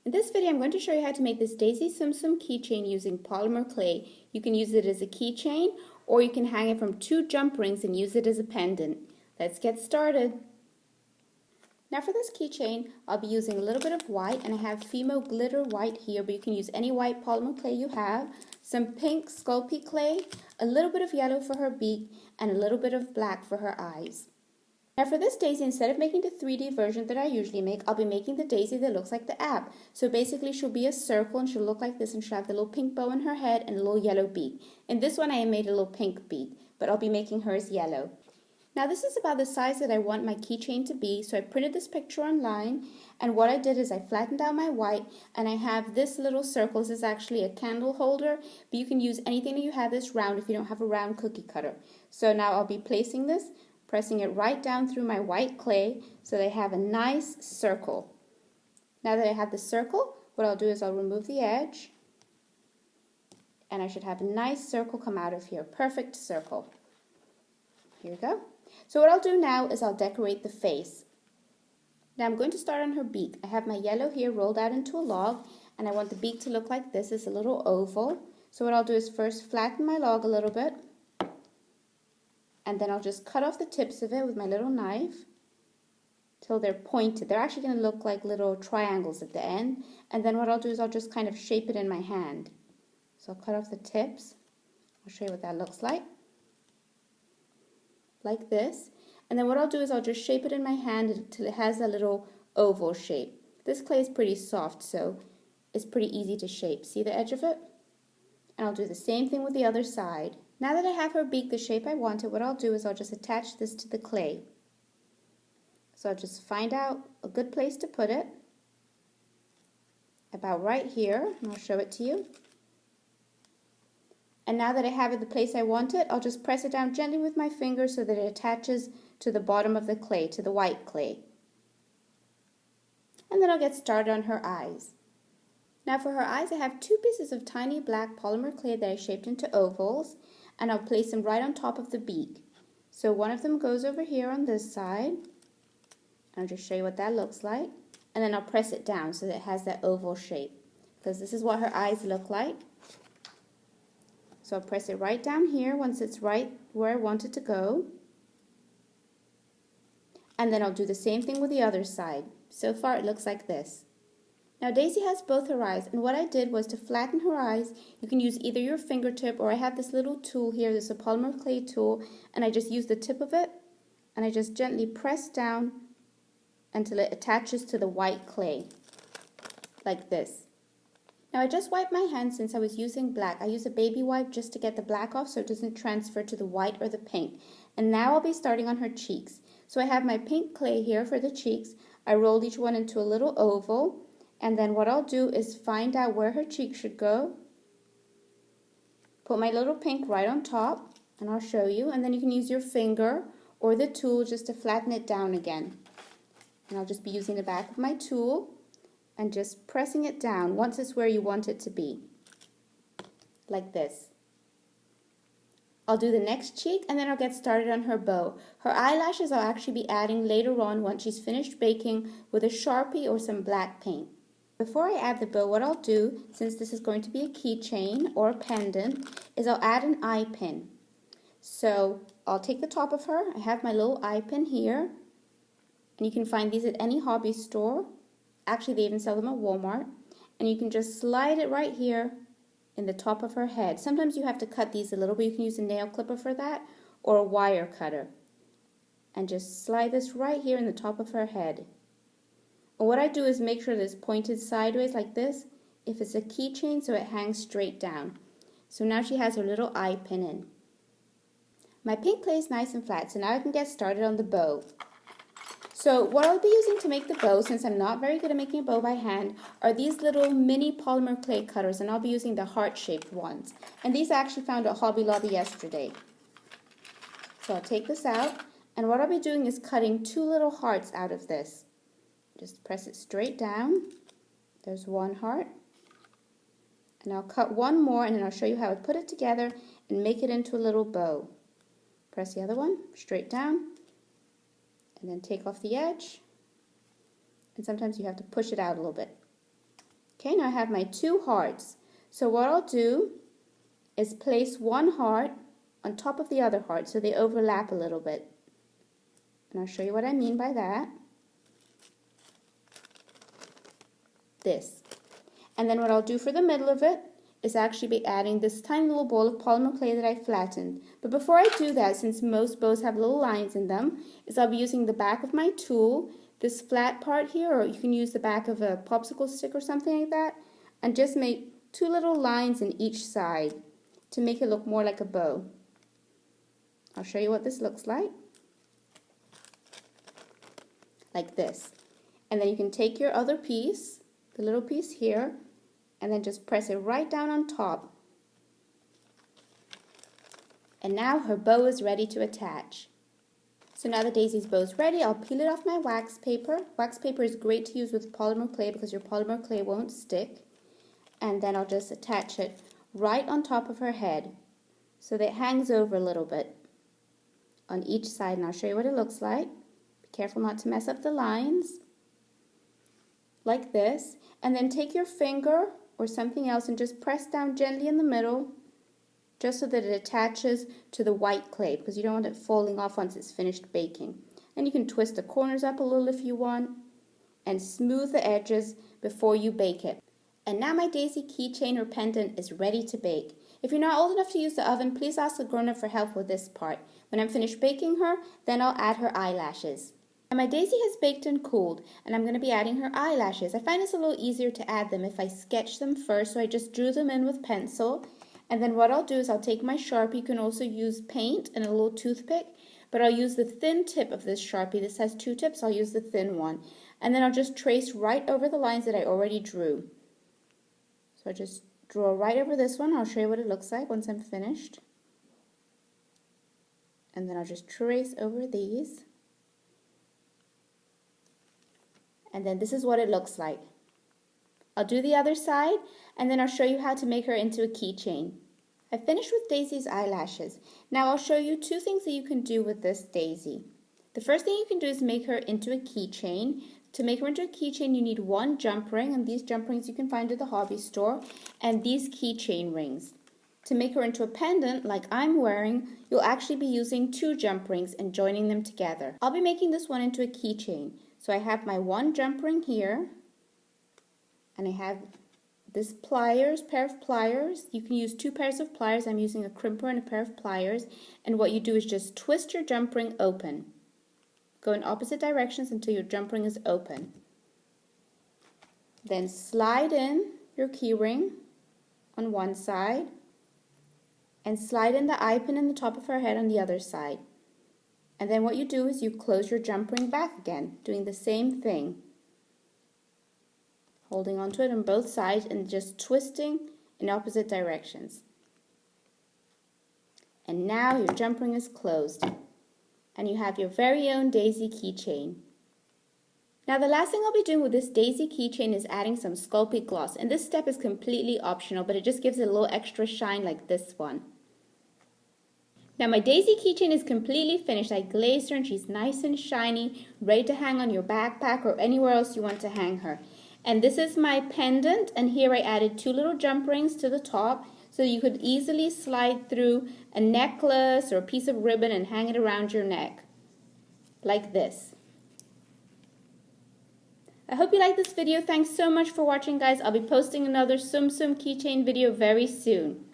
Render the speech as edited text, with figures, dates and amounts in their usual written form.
In this video, I'm going to show you how to make this Daisy Tsum Tsum keychain using polymer clay. You can use it as a keychain, or you can hang it from 2 jump rings and use it as a pendant. Let's get started. Now for this keychain, I'll be using a little bit of white, and I have Fimo glitter white here, but you can use any white polymer clay you have, some pink Sculpey clay, a little bit of yellow for her beak, and a little bit of black for her eyes. Now for this daisy, instead of making the 3D version that I usually make, I'll be making the daisy that looks like the app. So basically she'll be a circle and she'll look like this, and she'll have the little pink bow in her head and a little yellow beak. In this one I made a little pink beak, but I'll be making hers yellow. Now this is about the size that I want my keychain to be, so I printed this picture online, and what I did is I flattened out my white, and I have this little circle. This is actually a candle holder, but you can use anything that you have this round if you don't have a round cookie cutter. So now I'll be placing this, pressing it right down through my white clay so that I have a nice circle. Now that I have the circle, what I'll do is I'll remove the edge, and I should have a nice circle come out of here. Perfect circle. Here we go. So what I'll do now is I'll decorate the face. Now I'm going to start on her beak. I have my yellow here rolled out into a log, and I want the beak to look like this. It's a little oval. So what I'll do is first flatten my log a little bit, and then I'll just cut off the tips of it with my little knife till they're pointed. They're actually going to look like little triangles at the end. And then what I'll do is I'll just kind of shape it in my hand. So I'll cut off the tips. I'll show you what that looks like this. And then what I'll do is I'll just shape it in my hand until it has a little oval shape. This clay is pretty soft, so it's pretty easy to shape. See the edge of it? And I'll do the same thing with the other side. Now that I have her beak the shape I wanted, what I'll do is I'll just attach this to the clay. So I'll just find out a good place to put it, about right here, and I'll show it to you. And now that I have it the place I want it, I'll just press it down gently with my finger so that it attaches to the bottom of the clay, to the white clay. And then I'll get started on her eyes. Now for her eyes, I have 2 pieces of tiny black polymer clay that I shaped into ovals, and I'll place them right on top of the beak. So one of them goes over here on this side. I'll just show you what that looks like. And then I'll press it down so that it has that oval shape, because this is what her eyes look like. So I'll press it right down here once it's right where I want it to go. And then I'll do the same thing with the other side. So far it looks like this. Now Daisy has both her eyes, and what I did was to flatten her eyes. You can use either your fingertip, or I have this little tool here. This is a polymer clay tool, and I just use the tip of it, and I just gently press down until it attaches to the white clay, like this. Now I just wiped my hands since I was using black. I use a baby wipe just to get the black off so it doesn't transfer to the white or the pink. And now I'll be starting on her cheeks. So I have my pink clay here for the cheeks. I rolled each one into a little oval, and then what I'll do is find out where her cheek should go. Put my little pink right on top, and I'll show you. And then you can use your finger or the tool just to flatten it down again. And I'll just be using the back of my tool and just pressing it down once it's where you want it to be, like this. I'll do the next cheek, and then I'll get started on her bow. Her eyelashes I'll actually be adding later on once she's finished baking with a Sharpie or some black paint. Before I add the bow, what I'll do, since this is going to be a keychain or a pendant, is I'll add an eye pin. So I'll take the top of her. I have my little eye pin here, and you can find these at any hobby store. Actually, they even sell them at Walmart. And you can just slide it right here in the top of her head. Sometimes you have to cut these a little bit. You can use a nail clipper for that, or a wire cutter. And just slide this right here in the top of her head. And what I do is make sure that it's pointed sideways like this, if it's a keychain, so it hangs straight down. So now she has her little eye pin in. My pink clay is nice and flat, so now I can get started on the bow. So what I'll be using to make the bow, since I'm not very good at making a bow by hand, are these little mini polymer clay cutters, and I'll be using the heart-shaped ones. And these I actually found at Hobby Lobby yesterday. So I'll take this out, and what I'll be doing is cutting 2 little hearts out of this. Just press it straight down. There's one heart. And I'll cut one more, and then I'll show you how I put it together and make it into a little bow. Press the other one straight down. And then take off the edge, and sometimes you have to push it out a little bit. Okay, now I have my 2 hearts. So what I'll do is place one heart on top of the other heart so they overlap a little bit. And I'll show you what I mean by that. This. And then what I'll do for the middle of it is actually be adding this tiny little ball of polymer clay that I flattened. But before I do that, since most bows have little lines in them, is I'll be using the back of my tool, this flat part here, or you can use the back of a popsicle stick or something like that, and just make 2 little lines in each side to make it look more like a bow. I'll show you what this looks like this. And then you can take your other piece, the little piece here, and then just press it right down on top. And now her bow is ready to attach. So now that Daisy's bow is ready, I'll peel it off my wax paper. Wax paper is great to use with polymer clay because your polymer clay won't stick. And then I'll just attach it right on top of her head so that it hangs over a little bit on each side. And I'll show you what it looks like. Be careful not to mess up the lines. Like this. And then take your finger or something else and just press down gently in the middle just so that it attaches to the white clay because you don't want it falling off once it's finished baking. And you can twist the corners up a little if you want and smooth the edges before you bake it. And now my Daisy keychain or pendant is ready to bake. If you're not old enough to use the oven, please ask a grown-up for help with this part. When I'm finished baking her, then I'll add her eyelashes. Now my Daisy has baked and cooled, and I'm going to be adding her eyelashes. I find it's a little easier to add them if I sketch them first, so I just drew them in with pencil. And then what I'll do is I'll take my Sharpie. You can also use paint and a little toothpick, but I'll use the thin tip of this Sharpie. This has 2 tips, I'll use the thin one. And then I'll just trace right over the lines that I already drew. So I just draw right over this one. I'll show you what it looks like once I'm finished. And then I'll just trace over these. And then this is what it looks like. I'll do the other side and then I'll show you how to make her into a keychain. I finished with Daisy's eyelashes. Now I'll show you 2 things that you can do with this Daisy. The first thing you can do is make her into a keychain. To make her into a keychain, you need 1 jump ring, and these jump rings you can find at the hobby store, and these keychain rings. To make her into a pendant, like I'm wearing, you'll actually be using 2 jump rings and joining them together. I'll be making this one into a keychain. So I have my 1 jump ring here, and I have this pair of pliers. You can use 2 pairs of pliers. I'm using a crimper and a pair of pliers, and what you do is just twist your jump ring open. Go in opposite directions until your jump ring is open. Then slide in your key ring on one side and slide in the eye pin in the top of her head on the other side. And then what you do is you close your jump ring back again, doing the same thing. Holding onto it on both sides and just twisting in opposite directions. And now your jump ring is closed. And you have your very own Daisy keychain. Now the last thing I'll be doing with this Daisy keychain is adding some Sculpey Gloss. And this step is completely optional, but it just gives it a little extra shine like this one. Now my Daisy keychain is completely finished. I glazed her and she's nice and shiny, ready to hang on your backpack or anywhere else you want to hang her. And this is my pendant, and here I added 2 little jump rings to the top so you could easily slide through a necklace or a piece of ribbon and hang it around your neck, like this. I hope you liked this video. Thanks so much for watching, guys. I'll be posting another Tsum Tsum Keychain video very soon.